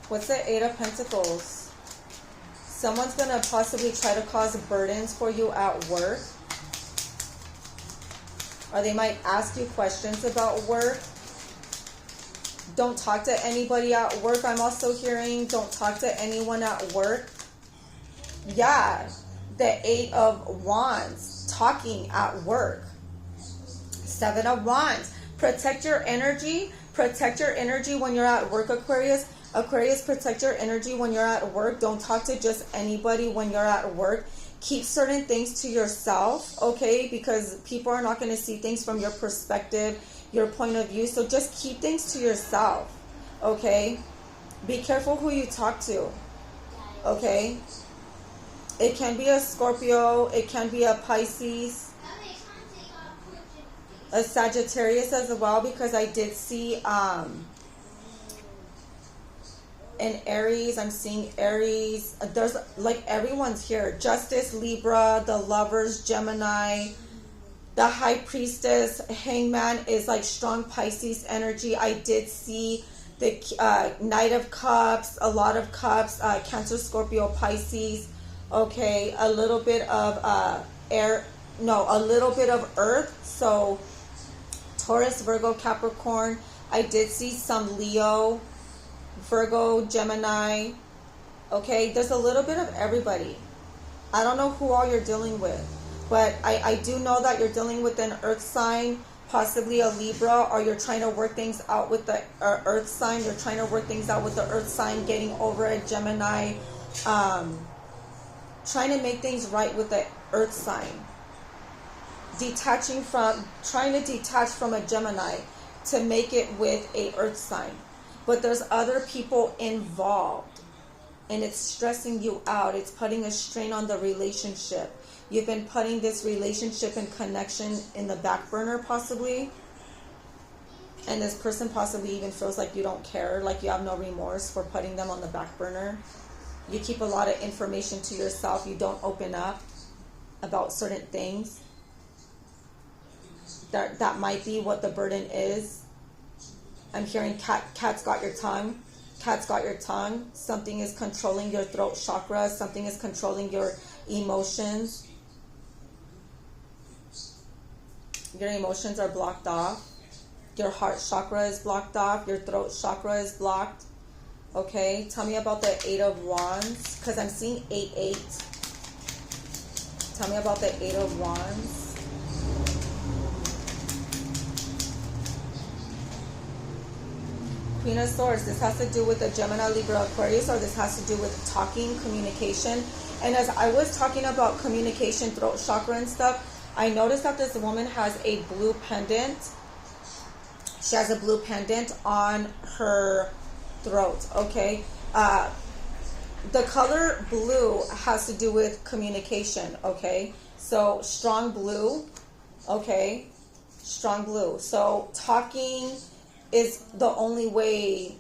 What's the Eight of Pentacles? Someone's going to possibly try to cause burdens for you at work. Or they might ask you questions about work. Don't talk to anybody at work. I'm also hearing don't talk to anyone at work. Yeah, the Eight of Wands, talking at work. Seven of Wands. Protect your energy. Protect your energy when you're at work, Aquarius. Aquarius, protect your energy when you're at work. Don't talk to just anybody when you're at work. Keep certain things to yourself, okay? Because people are not going to see things from your perspective, your point of view. So just keep things to yourself, okay? Be careful who you talk to, okay? It can be a Scorpio. It can be a Pisces, a Sagittarius as well, because I did see an Aries. I'm seeing Aries. There's like everyone's here. Justice, Libra, the Lovers, Gemini, the High Priestess, Hangman is like strong Pisces energy. I did see the Knight of Cups, a lot of Cups, Cancer, Scorpio, Pisces. Okay, a little bit of a little bit of Earth. So Taurus, Virgo, Capricorn. I did see some Leo, Virgo, Gemini. Okay, there's a little bit of everybody. I don't know who all you're dealing with, but I do know that you're dealing with an Earth sign, possibly a Libra, or you're trying to work things out with the Earth sign. You're trying to work things out with the Earth sign, getting over a Gemini, trying to make things right with the Earth sign. Trying to detach from a Gemini to make it with a Earth sign. But there's other people involved, and it's stressing you out. It's putting a strain on the relationship. You've been putting this relationship and connection in the back burner possibly, and this person possibly even feels like you don't care, like you have no remorse for putting them on the back burner. You keep a lot of information to yourself. You don't open up about certain things. That might be what the burden is. I'm hearing cat's got your tongue. Cat's got your tongue. Something is controlling your throat chakra. Something is controlling your emotions. Your emotions are blocked off. Your heart chakra is blocked off. Your throat chakra is blocked. Okay, tell me about the Eight of Wands, because I'm seeing 8-8. Tell me about the Eight of Wands. Queen of Swords, this has to do with the Gemini, Libra, Aquarius, or this has to do with talking, communication. And as I was talking about communication, throat chakra and stuff, I noticed that this woman has a blue pendant. She has a blue pendant on her throat, okay? The color blue has to do with communication, okay? So strong blue, okay? Strong blue. So talking is the only way,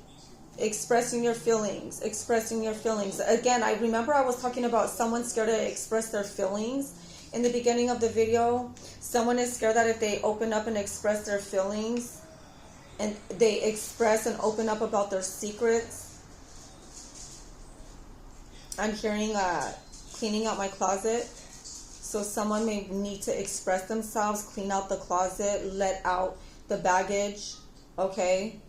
expressing your feelings. Again, I remember I was talking about someone scared to express their feelings in the beginning of the video. Someone is scared that if they open up and express their feelings, and they express and open up about their secrets. I'm hearing cleaning out my closet. So someone may need to express themselves, clean out the closet, let out the baggage. Okay,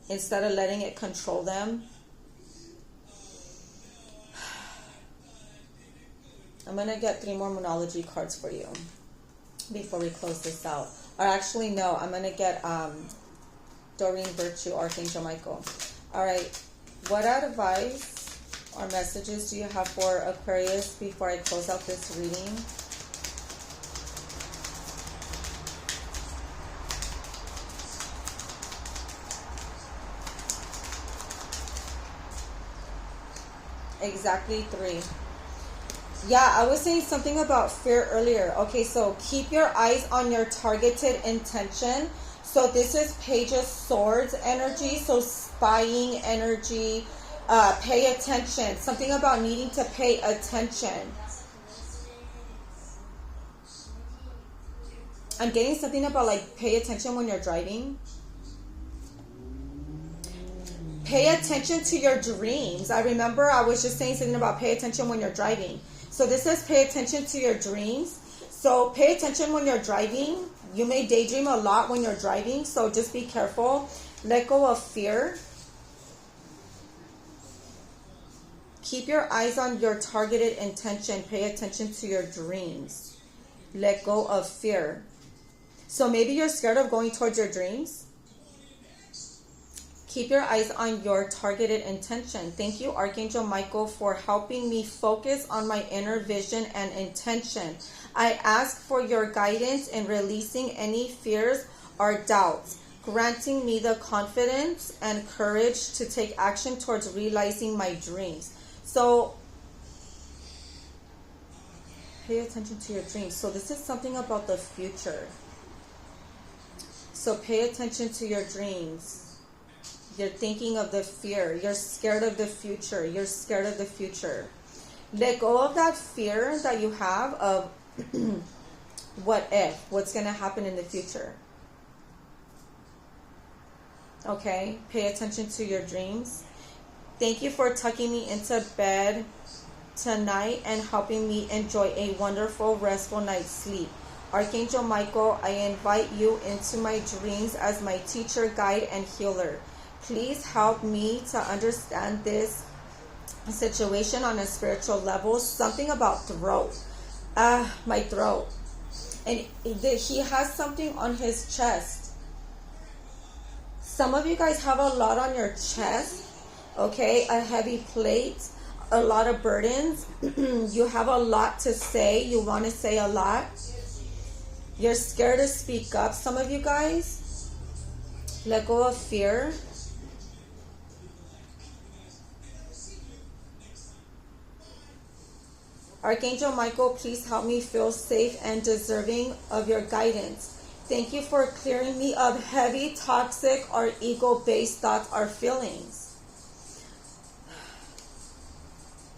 instead of letting it control them. I'm going to get 3 more Moonology cards for you before we close this out. Or actually, no, I'm going to get Doreen Virtue, Archangel Michael. All right, what advice or messages do you have for Aquarius before I close out this reading? Exactly 3. Yeah, I was saying something about fear earlier. Okay, so keep your eyes on your targeted intention. So this is Page of Swords energy. So spying energy. Pay attention. Something about needing to pay attention. I'm getting something about like pay attention when you're driving. Pay attention to your dreams. I remember I was just saying something about pay attention when you're driving. So this says pay attention to your dreams. So pay attention when you're driving. You may daydream a lot when you're driving, so just be careful. Let go of fear. Keep your eyes on your targeted intention. Pay attention to your dreams. Let go of fear. So maybe you're scared of going towards your dreams. Keep your eyes on your targeted intention. Thank you, Archangel Michael, for helping me focus on my inner vision and intention. I ask for your guidance in releasing any fears or doubts, granting me the confidence and courage to take action towards realizing my dreams. So pay attention to your dreams. So this is something about the future. So pay attention to your dreams. You're thinking of the fear. You're scared of the future. You're scared of the future. Let go of that fear that you have of what if, what's going to happen in the future. Okay, pay attention to your dreams. Thank you for tucking me into bed tonight and helping me enjoy a wonderful, restful night's sleep. Archangel Michael, I invite you into my dreams as my teacher, guide, and healer. Please help me to understand this situation on a spiritual level. Something about throat. My throat. And he has something on his chest. Some of you guys have a lot on your chest. Okay, a heavy plate, a lot of burdens. You have a lot to say. You want to say a lot. You're scared to speak up. Some of you guys, let go of fear. Archangel Michael, please help me feel safe and deserving of your guidance. Thank you for clearing me of heavy, toxic, or ego-based thoughts or feelings.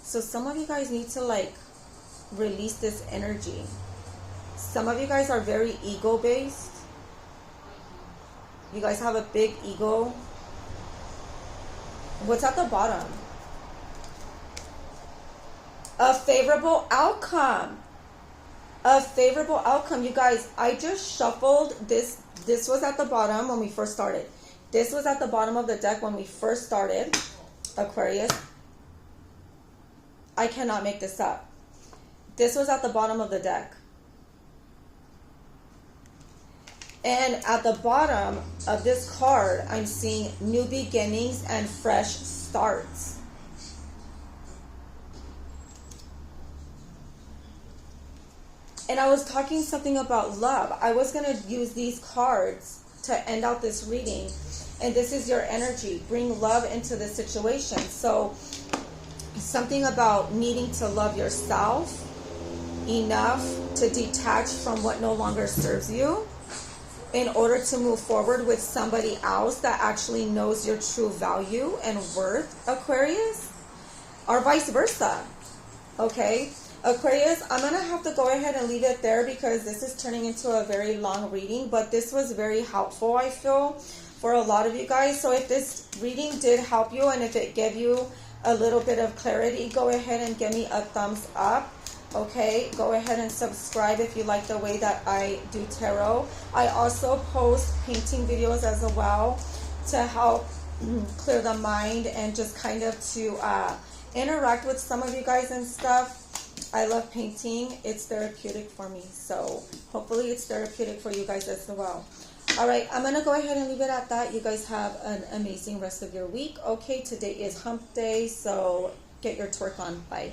So some of you guys need to release this energy. Some of you guys are very ego-based. You guys have a big ego. What's at the bottom? A favorable outcome. A favorable outcome. You guys, I just shuffled this. This was at the bottom when we first started. This was at the bottom of the deck when we first started, Aquarius. I cannot make this up. This was at the bottom of the deck. And at the bottom of this card, I'm seeing new beginnings and fresh starts. And I was talking something about love. I was going to use these cards to end out this reading. And this is your energy. Bring love into the situation. So something about needing to love yourself enough to detach from what no longer serves you in order to move forward with somebody else that actually knows your true value and worth, Aquarius, or vice versa. Okay, Aquarius, I'm going to have to go ahead and leave it there because this is turning into a very long reading, but this was very helpful, I feel, for a lot of you guys. So if this reading did help you and if it gave you a little bit of clarity, go ahead and give me a thumbs up. Okay, go ahead and subscribe if you like the way that I do tarot. I also post painting videos as well to help clear the mind and just kind of to interact with some of you guys and stuff. I love painting. It's therapeutic for me. So hopefully it's therapeutic for you guys as well. All right, I'm going to go ahead and leave it at that. You guys have an amazing rest of your week. Okay, today is hump day, so get your twerk on. Bye.